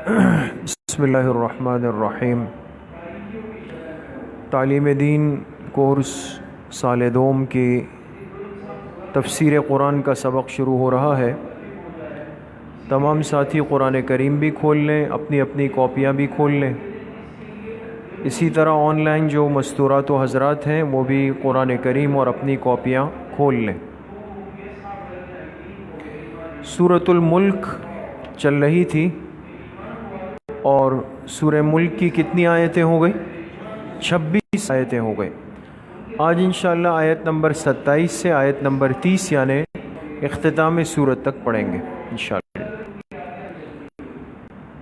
بسم اللہ الرحمن الرحیم۔ تعلیم دین کورس سال دوم کی تفسیر قرآن کا سبق شروع ہو رہا ہے۔ تمام ساتھی قرآن کریم بھی کھول لیں، اپنی اپنی کاپیاں بھی کھول لیں۔ اسی طرح آن لائن جو مستورات و حضرات ہیں وہ بھی قرآن کریم اور اپنی کاپیاں کھول لیں۔ سورۃ الملک چل رہی تھی اور سورہ ملک کی کتنی آیتیں ہو گئی؟ 26 آیتیں ہو گئی۔ آج انشاءاللہ آیت نمبر 27 سے آیت نمبر 30 یعنی اختتام سورت تک پڑھیں گے انشاءاللہ۔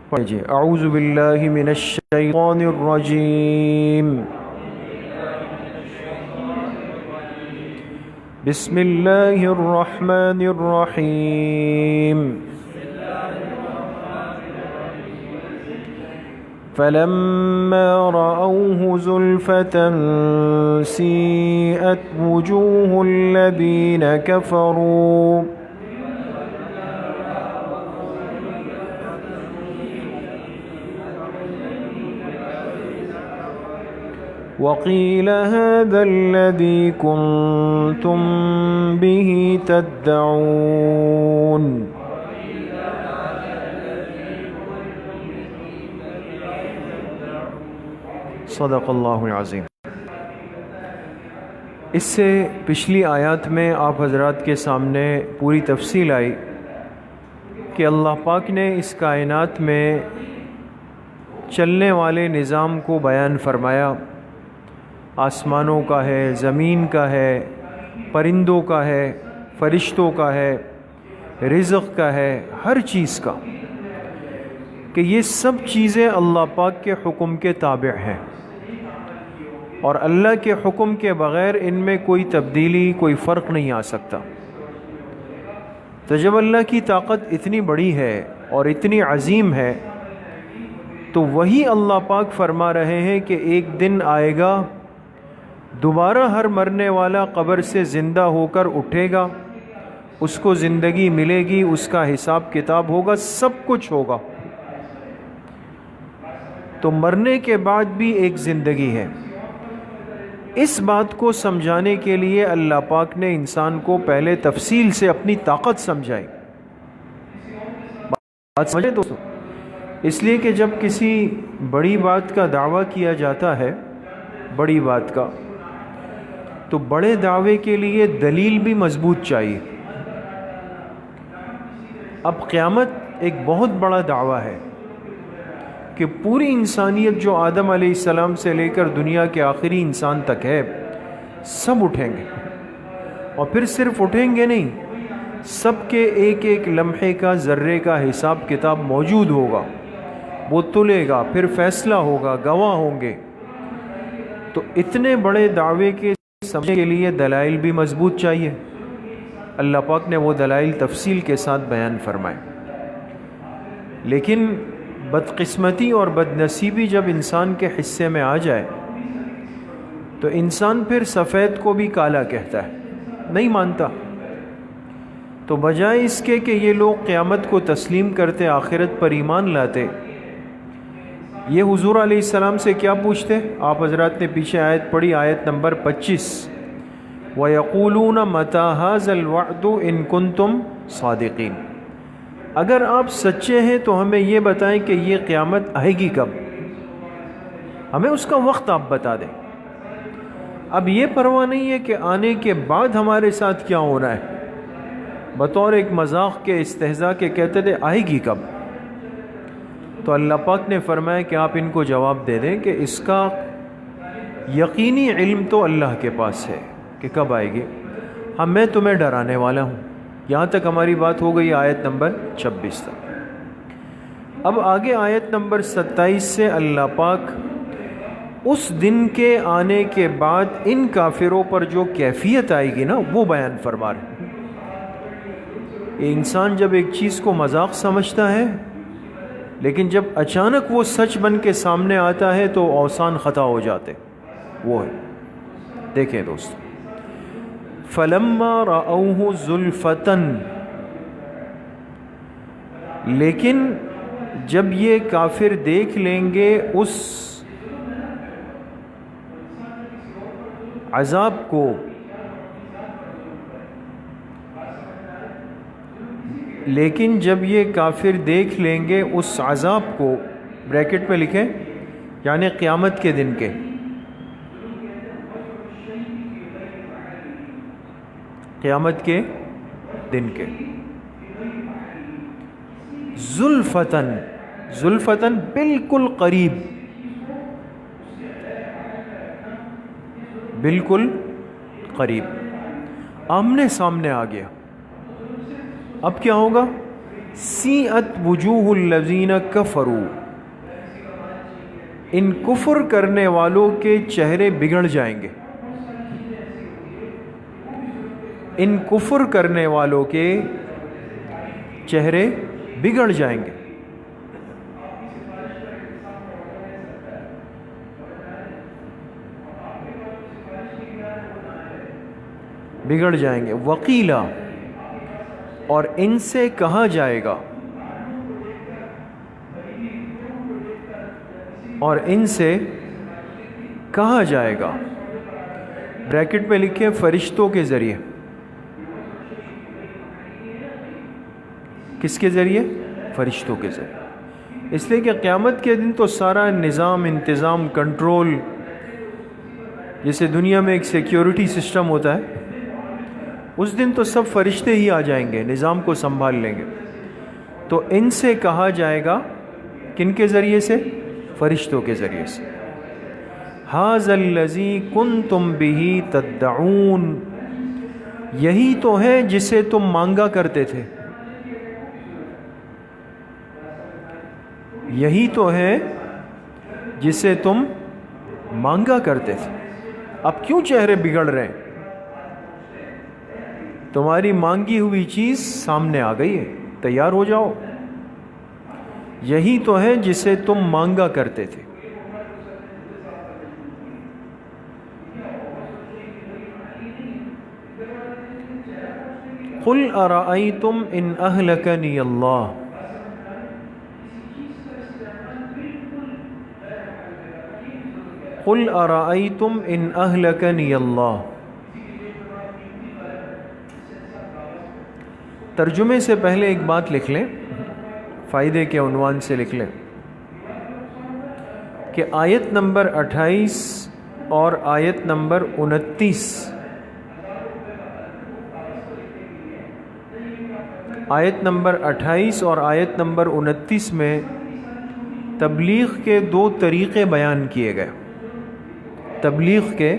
پڑھیے اعوذ باللہ من الشیطان الرجیم، بسم اللہ الرحمن الرحیم۔ فلما رأوه زلفة سيئت وجوه الذين كفروا وقيل هذا الذي كنتم به تدعون۔ صدق اللہ العظیم۔ اس سے پچھلی آیات میں آپ حضرات کے سامنے پوری تفصیل آئی کہ اللہ پاک نے اس کائنات میں چلنے والے نظام کو بیان فرمایا۔ آسمانوں کا ہے، زمین کا ہے، پرندوں کا ہے، فرشتوں کا ہے، رزق کا ہے، ہر چیز کا، کہ یہ سب چیزیں اللہ پاک کے حکم کے تابع ہیں اور اللہ کے حکم کے بغیر ان میں کوئی تبدیلی، کوئی فرق نہیں آ سکتا۔ تو جب اللہ کی طاقت اتنی بڑی ہے اور اتنی عظیم ہے تو وہی اللہ پاک فرما رہے ہیں کہ ایک دن آئے گا، دوبارہ ہر مرنے والا قبر سے زندہ ہو کر اٹھے گا، اس کو زندگی ملے گی، اس کا حساب کتاب ہوگا، سب کچھ ہوگا۔ تو مرنے کے بعد بھی ایک زندگی ہے۔ اس بات کو سمجھانے کے لیے اللہ پاک نے انسان کو پہلے تفصیل سے اپنی طاقت سمجھائی۔ بات سمجھے دوستو؟ اس لیے کہ جب کسی بڑی بات کا دعویٰ کیا جاتا ہے، بڑی بات کا، تو بڑے دعوے کے لیے دلیل بھی مضبوط چاہیے۔ اب قیامت ایک بہت بڑا دعویٰ ہے کہ پوری انسانیت جو آدم علیہ السلام سے لے کر دنیا کے آخری انسان تک ہے، سب اٹھیں گے، اور پھر صرف اٹھیں گے نہیں، سب کے ایک ایک لمحے کا، ذرے کا حساب کتاب موجود ہوگا، وہ تلے گا، پھر فیصلہ ہوگا، گواہ ہوں گے۔ تو اتنے بڑے دعوے کے سمجھنے کے لیے دلائل بھی مضبوط چاہیے۔ اللہ پاک نے وہ دلائل تفصیل کے ساتھ بیان فرمائے۔ لیکن بدقسمتی اور بدنصیبی جب انسان کے حصے میں آ جائے تو انسان پھر سفید کو بھی کالا کہتا ہے، نہیں مانتا۔ تو بجائے اس کے کہ یہ لوگ قیامت کو تسلیم کرتے، آخرت پر ایمان لاتے، یہ حضور علیہ السلام سے کیا پوچھتے؟ آپ حضرات نے پیچھے آیت پڑھی، آیت نمبر 25، وَيَقُولُونَ مَتَى هَذَا الْوَعْدُ إِن كُنتُمْ صَادِقِينَ۔ اگر آپ سچے ہیں تو ہمیں یہ بتائیں کہ یہ قیامت آئے گی کب، ہمیں اس کا وقت آپ بتا دیں۔ اب یہ پرواہ نہیں ہے کہ آنے کے بعد ہمارے ساتھ کیا ہونا ہے، بطور ایک مذاق کے، استہزاء کے کہتے تھے آئے گی کب۔ تو اللہ پاک نے فرمایا کہ آپ ان کو جواب دے دیں کہ اس کا یقینی علم تو اللہ کے پاس ہے کہ کب آئے گی، میں تمہیں ڈرانے والا ہوں۔ یہاں تک ہماری بات ہو گئی آیت نمبر 26 تک۔ اب آگے آیت نمبر 27 سے اللہ پاک اس دن کے آنے کے بعد ان کافروں پر جو کیفیت آئے گی نا، وہ بیان فرما رہے ہیں۔ انسان جب ایک چیز کو مذاق سمجھتا ہے، لیکن جب اچانک وہ سچ بن کے سامنے آتا ہے تو اوسان خطا ہو جاتے، وہ ہے۔ دیکھیں دوست، فلما رأوه زلفةً، لیکن جب یہ کافر دیکھ لیں گے اس عذاب کو، لیکن جب یہ کافر دیکھ لیں گے اس عذاب کو، بریکٹ میں لکھیں یعنی قیامت کے دن کے، قیامت کے دن کے، زلفتن، زلفتن بالکل قریب، بالکل قریب، آمنے سامنے آ گیا۔ اب کیا ہوگا؟ سیئت وجوہ الذین کفروا، ان کفر کرنے والوں کے چہرے بگڑ جائیں گے، ان کفر کرنے والوں کے چہرے بگڑ جائیں گے۔ بگڑ جائیں گے۔ وقیلا، اور ان سے کہا جائے گا، اور ان سے کہا جائے گا، بریکٹ میں لکھیں فرشتوں کے ذریعے۔ کس کے ذریعے؟ فرشتوں کے ذریعے۔ اس لیے کہ قیامت کے دن تو سارا نظام، انتظام، کنٹرول، جیسے دنیا میں ایک سیکیورٹی سسٹم ہوتا ہے، اس دن تو سب فرشتے ہی آ جائیں گے، نظام کو سنبھال لیں گے۔ تو ان سے کہا جائے گا، کن کے ذریعے سے؟ فرشتوں کے ذریعے سے۔ ھذا الذی کنتم بہ تدعون، یہی تو ہے جسے تم مانگا کرتے تھے، یہی تو ہے جسے تم مانگا کرتے تھے۔ اب کیوں چہرے بگڑ رہے ہیں؟ تمہاری مانگی ہوئی چیز سامنے آ گئی ہے، تیار ہو جاؤ، یہی تو ہے جسے تم مانگا کرتے تھے۔ قل ارأیتم ان اہلکنی اللہ، قل ارأیتم ان اہلکنی اللہ۔ ترجمے سے پہلے ایک بات لکھ لیں، فائدے کے عنوان سے لکھ لیں کہ آیت نمبر 28 اور آیت نمبر 29، آیت نمبر 28 اور آیت نمبر 29 میں تبلیغ کے دو طریقے بیان کیے گئے، تبلیغ کے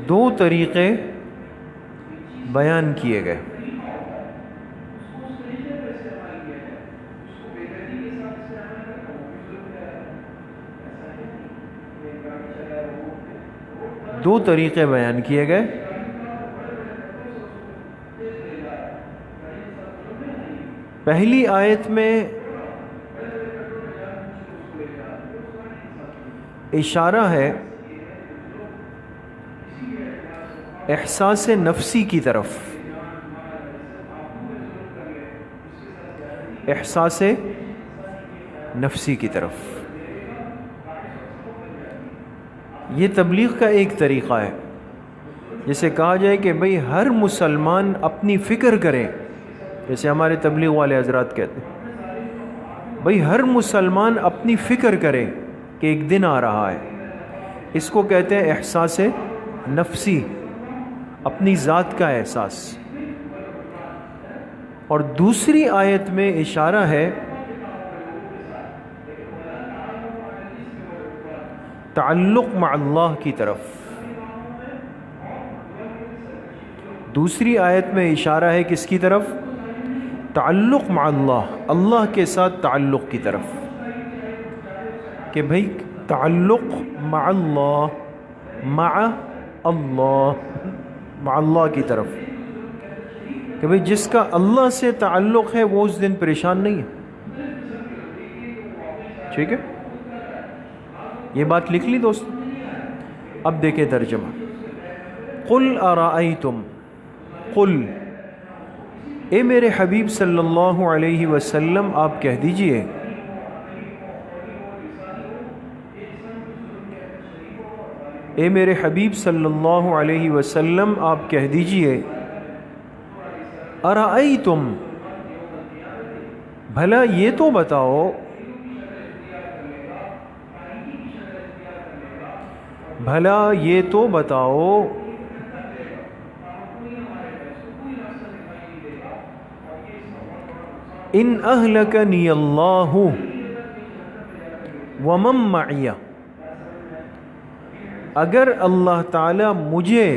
دو طریقے بیان کیے گئے۔ دو طریقے بیان کیے گئے۔ پہلی آیت میں اشارہ ہے احساس نفسی کی طرف، احساس نفسی کی طرف۔ یہ تبلیغ کا ایک طریقہ ہے، جسے کہا جائے کہ بھئی ہر مسلمان اپنی فکر کرے، جیسے ہمارے تبلیغ والے حضرات کہتے ہیں، بھئی ہر مسلمان اپنی فکر کرے کہ ایک دن آ رہا ہے۔ اس کو کہتے ہیں احساس نفسی، اپنی ذات کا احساس۔ اور دوسری آیت میں اشارہ ہے تعلق مع اللہ کی طرف۔ دوسری آیت میں اشارہ ہے کس کی طرف؟ تعلق مع اللہ، اللہ کے ساتھ تعلق کی طرف، کہ بھئی تعلق مع اللہ، مع اللہ، مع اللہ کی طرف، کہ بھئی جس کا اللہ سے تعلق ہے وہ اس دن پریشان نہیں ہے۔ ٹھیک ہے، یہ بات لکھ لی دوست۔ اب دیکھیں ترجمہ۔ قل ارائیتم، قل اے میرے حبیب صلی اللہ علیہ وسلم آپ کہہ دیجئے اے میرے حبیب صلی اللہ علیہ وسلم آپ کہہ دیجئے ارأیتم بھلا یہ تو بتاؤ ان اہلکنی اللہ ومن معی اگر اللہ تعالی مجھے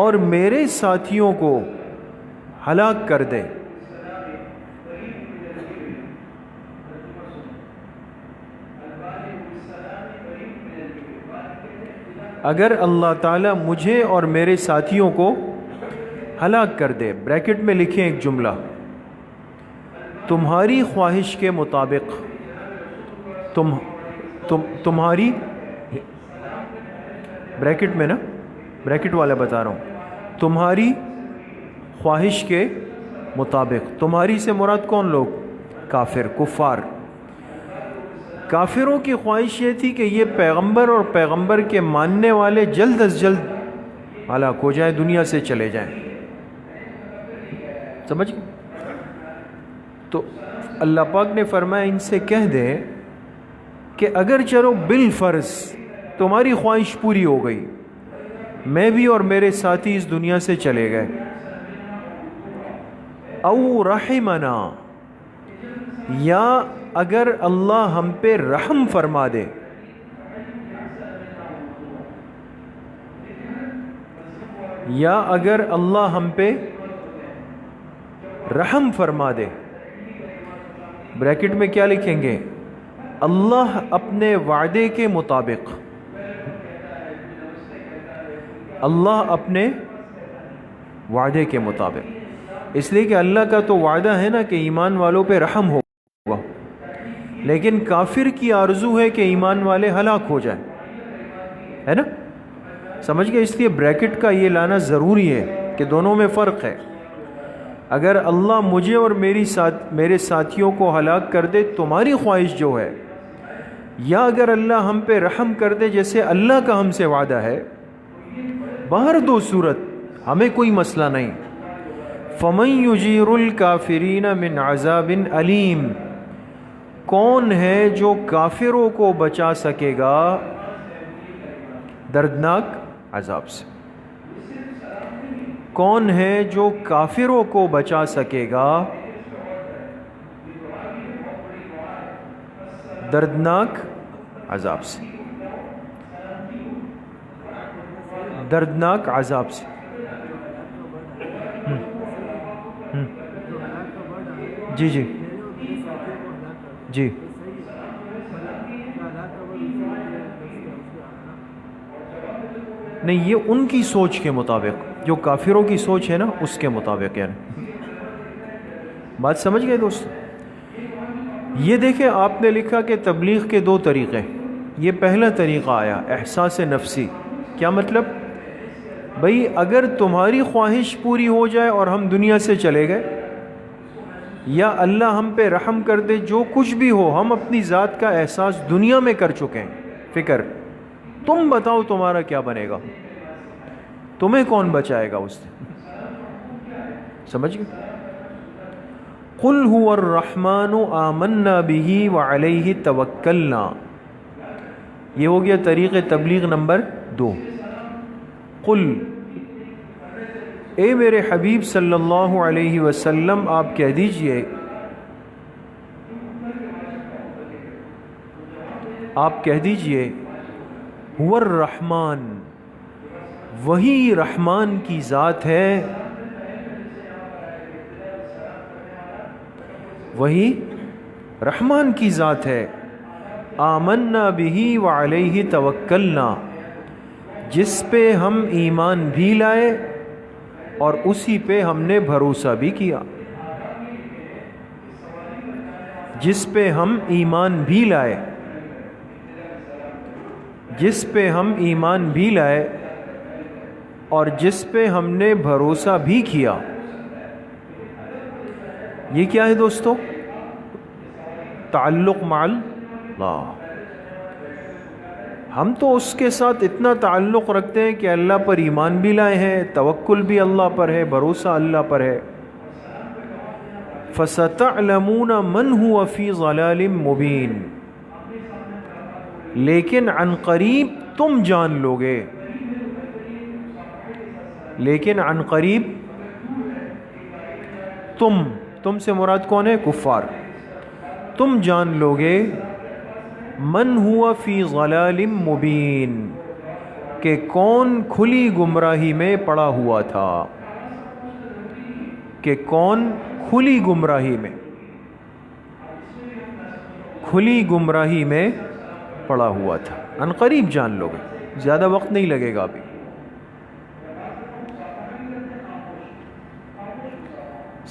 اور میرے ساتھیوں کو ہلاک کر دے اگر اللہ تعالیٰ مجھے اور میرے ساتھیوں کو ہلاک کر دے، بریکٹ میں لکھیں ایک جملہ، تمہاری خواہش کے مطابق، تمہاری بریکٹ میں نا، بریکٹ والا بتا رہا ہوں، تمہاری خواہش کے مطابق، تمہاری سے مراد کون لوگ؟ کافر، کفار۔ کافروں کی خواہش یہ تھی کہ یہ پیغمبر اور پیغمبر کے ماننے والے جلد از جلد ہلاک ہو جائیں، دنیا سے چلے جائیں، سمجھ گئے؟ تو اللہ پاک نے فرمایا ان سے کہہ دیں کہ اگر چلو بالفرض تمہاری خواہش پوری ہو گئی، میں بھی اور میرے ساتھی اس دنیا سے چلے گئے، او رحمنا، یا اگر اللہ ہم پہ رحم فرما دے، یا اگر اللہ ہم پہ رحم فرما دے، بریکٹ میں کیا لکھیں گے؟ اللہ اپنے وعدے کے مطابق، اللہ اپنے وعدے کے مطابق، اس لیے کہ اللہ کا تو وعدہ ہے نا کہ ایمان والوں پہ رحم ہوگا، لیکن کافر کی آرزو ہے کہ ایمان والے ہلاک ہو جائیں، ہے نا؟ سمجھ گئے؟ اس لیے بریکٹ کا یہ لانا ضروری ہے کہ دونوں میں فرق ہے۔ اگر اللہ مجھے اور میرے ساتھیوں کو ہلاک کر دے، تمہاری خواہش جو ہے، یا اگر اللہ ہم پہ رحم کر دے جیسے اللہ کا ہم سے وعدہ ہے، باہر دو صورت ہمیں کوئی مسئلہ نہیں۔ فَمَن يُجِيرُ الْكَافِرِينَ مِنْ عَذَابٍ أَلِيمٍ، کون ہے جو کافروں کو بچا سکے گا دردناک عذاب سے؟ کون ہے جو کافروں کو بچا سکے گا دردناک عذاب سے؟ دردناک عذاب سے۔ جی جی جی، نہیں، یہ ان کی سوچ کے مطابق، جو کافروں کی سوچ ہے نا اس کے مطابق، یعنی بات سمجھ گئے دوست؟ یہ دیکھیں، آپ نے لکھا کہ تبلیغ کے دو طریقے، یہ پہلا طریقہ آیا احساس نفسی، کیا مطلب؟ بھئی اگر تمہاری خواہش پوری ہو جائے اور ہم دنیا سے چلے گئے، یا اللہ ہم پہ رحم کر دے، جو کچھ بھی ہو، ہم اپنی ذات کا احساس دنیا میں کر چکے ہیں، فکر، تم بتاؤ تمہارا کیا بنے گا؟ تمہیں کون بچائے گا اس سے؟ سمجھ گئے؟ قُلْ هُوَ الرَّحْمَنُ آمَنَّا بِهِ وَعَلَيْهِ تَوَكَّلْنَا، یہ ہو گیا طریق تبلیغ نمبر 2۔ قل، اے میرے حبیب صلی اللہ علیہ وسلم آپ کہہ دیجئے، هُوَ الرحمن، وہی رحمان کی ذات ہے، وہی رحمان کی ذات ہے، آمنا بہ وعلیہ توکلنا، جس پہ ہم ایمان بھی لائے اور اسی پہ ہم نے بھروسہ بھی کیا، جس پہ ہم ایمان بھی لائے، جس پہ ہم ایمان بھی لائے اور جس پہ ہم نے بھروسہ بھی کیا. یہ کیا ہے دوستو؟ تعلق مع اللہ. ہم تو اس کے ساتھ اتنا تعلق رکھتے ہیں کہ اللہ پر ایمان بھی لائے ہیں، توکل بھی اللہ پر ہے، بھروسہ اللہ پر ہے. فَسَتَعْلَمُونَ مَنْ هُوَ فِي ضَلَالٍ مُبِينٍ. لیکن عن قریب تم جان لوگے. لیکن عن قریب تم سے مراد کون ہے؟ کفار. تم جان لوگے من ہوا فی ضلال مبین، کہ کون کھلی گمراہی میں پڑا ہوا تھا. کہ کون کھلی گمراہی میں پڑا ہوا تھا. ان قریب جان لوگے، زیادہ وقت نہیں لگے گا ابھی.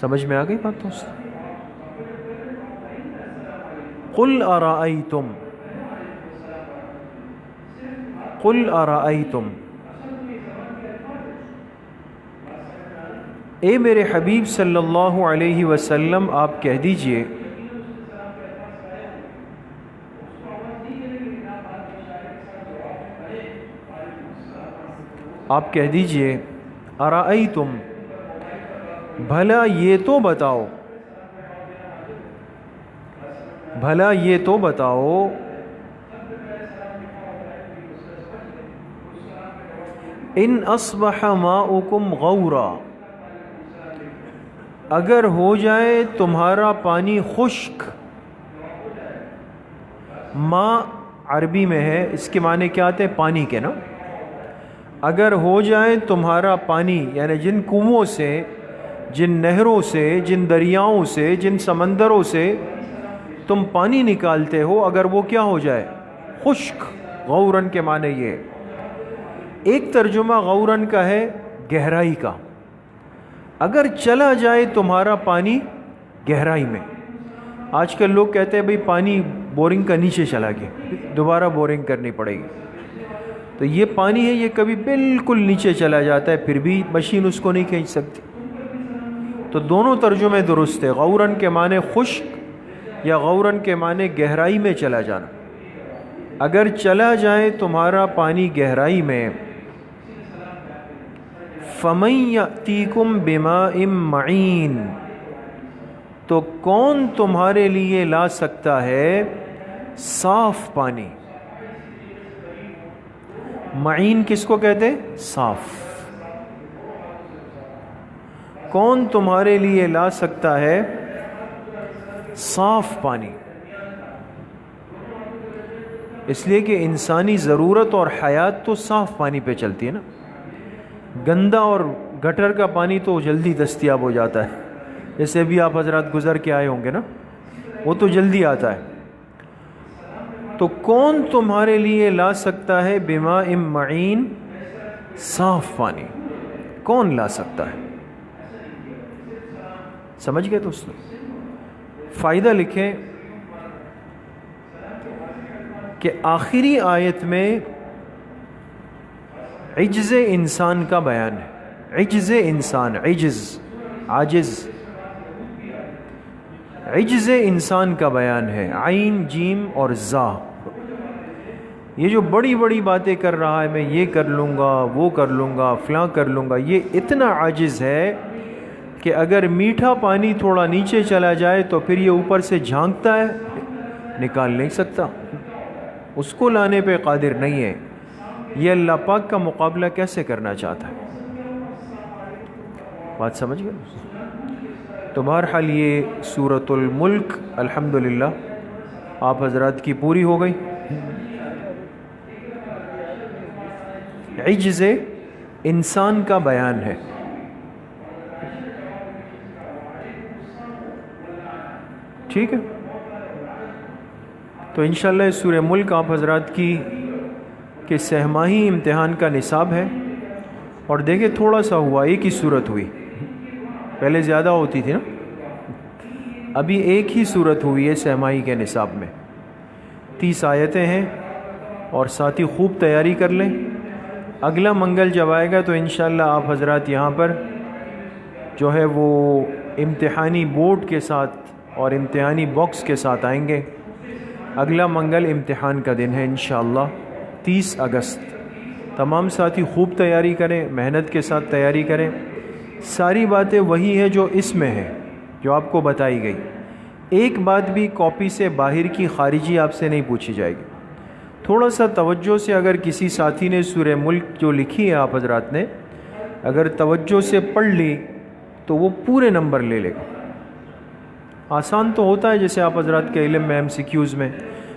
سمجھ میں آ گئی بات دوست؟ قل ارائیتم، اے میرے حبیب صلی اللہ علیہ وسلم آپ کہہ دیجئے، ارائیتم، بھلا یہ تو بتاؤ ان اصبح ماؤکم غورا، اگر ہو جائے تمہارا پانی خشک. ماء عربی میں ہے، اس کے معنی کیا آتے ہیں؟ پانی کے نا. اگر ہو جائے تمہارا پانی، یعنی جن کنووں سے، جن نہروں سے، جن دریاؤں سے، جن سمندروں سے تم پانی نکالتے ہو، اگر وہ کیا ہو جائے؟ خشک. غورن کے معنی یہ. ایک ترجمہ غورن کا ہے گہرائی کا. اگر چلا جائے تمہارا پانی گہرائی میں. آج کل لوگ کہتے ہیں بھئی پانی بورنگ کا نیچے چلا گیا، دوبارہ بورنگ کرنی پڑے گی. تو یہ پانی ہے، یہ کبھی بالکل نیچے چلا جاتا ہے، پھر بھی مشین اس کو نہیں کھینچ سکتی. تو دونوں ترجمے درست ہے. غورن کے معنی خشک یا غورن کے معنی گہرائی میں چلا جانا. اگر چلا جائے تمہارا پانی گہرائی میں، فَمَن يَأْتِيكُم بِمَاءٍ مَّعِينٍ، تو کون تمہارے لیے لا سکتا ہے صاف پانی. معین کس کو کہتے ہیں؟ صاف. کون تمہارے لیے لا سکتا ہے صاف پانی. اس لیے کہ انسانی ضرورت اور حیات تو صاف پانی پہ چلتی ہے نا. گندا اور گٹر کا پانی تو جلدی دستیاب ہو جاتا ہے، جیسے بھی آپ حضرات گزر کے آئے ہوں گے نا، وہ تو جلدی آتا ہے. تو کون تمہارے لیے لا سکتا ہے بماء معین، صاف پانی؟ کون لا سکتا ہے؟ سمجھ گئے دوستو؟ فائدہ لکھیں کہ آخری آیت میں عجز انسان کا بیان ہے. عجز انسان، عاجز، عجز انسان کا بیان ہے. عین، جیم اور زا. یہ جو بڑی بڑی باتیں کر رہا ہے، میں یہ کر لوں گا، وہ کر لوں گا، فلاں کر لوں گا، یہ اتنا عاجز ہے کہ اگر میٹھا پانی تھوڑا نیچے چلا جائے تو پھر یہ اوپر سے جھانکتا ہے، نکال نہیں سکتا، اس کو لانے پہ قادر نہیں ہے. یہ اللہ پاک کا مقابلہ کیسے کرنا چاہتا ہے؟ بات سمجھ گئے؟ تو بہرحال یہ سورۃ الملک الحمدللہ آپ حضرات کی پوری ہو گئی. عجز انسان کا بیان ہے. ٹھیک ہے، تو انشاءاللہ اس سورہ ملک آپ حضرات کی کہ سہماہی امتحان کا نصاب ہے. اور دیکھیں تھوڑا سا ہوا، ایک ہی صورت ہوئی، پہلے زیادہ ہوتی تھی نا، ابھی ایک ہی صورت ہوئی ہے سہماہی کے نصاب میں. 30 آیتیں ہیں، اور ساتھی خوب تیاری کر لیں. اگلا منگل جب آئے گا تو انشاءاللہ آپ حضرات یہاں پر جو ہے وہ امتحانی بورڈ کے ساتھ اور امتحانی باکس کے ساتھ آئیں گے۔ اگلا منگل امتحان کا دن ہے انشاءاللہ 30 اگست۔ تمام ساتھی خوب تیاری کریں، محنت کے ساتھ تیاری کریں۔ ساری باتیں وہی ہیں جو اس میں ہے، جو آپ کو بتائی گئی۔ ایک بات بھی کاپی سے باہر کی خارجی آپ سے نہیں پوچھی جائے گی۔ تھوڑا سا توجہ سے اگر کسی ساتھی نے سورہ ملک جو لکھی ہے آپ حضرات نے اگر توجہ سے پڑھ لی تو وہ پورے نمبر لے لے گا۔ آسان تو ہوتا ہے جیسے آپ حضرات کے علم میں MCQs میں،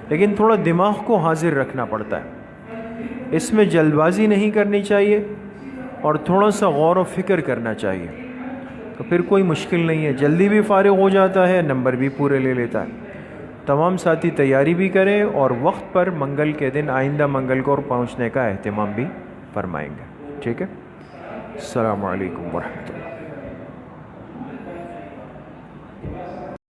لیکن تھوڑا دماغ کو حاضر رکھنا پڑتا ہے۔ اس میں جلد بازی نہیں کرنی چاہیے اور تھوڑا سا غور و فکر کرنا چاہیے، تو پھر کوئی مشکل نہیں ہے، جلدی بھی فارغ ہو جاتا ہے، نمبر بھی پورے لے لیتا ہے۔ تمام ساتھی تیاری بھی کریں اور وقت پر منگل کے دن آئندہ منگل کو پہنچنے کا اہتمام بھی فرمائیں گے، ٹھیک ہے؟ السلام علیکم ورحمۃ اللہ۔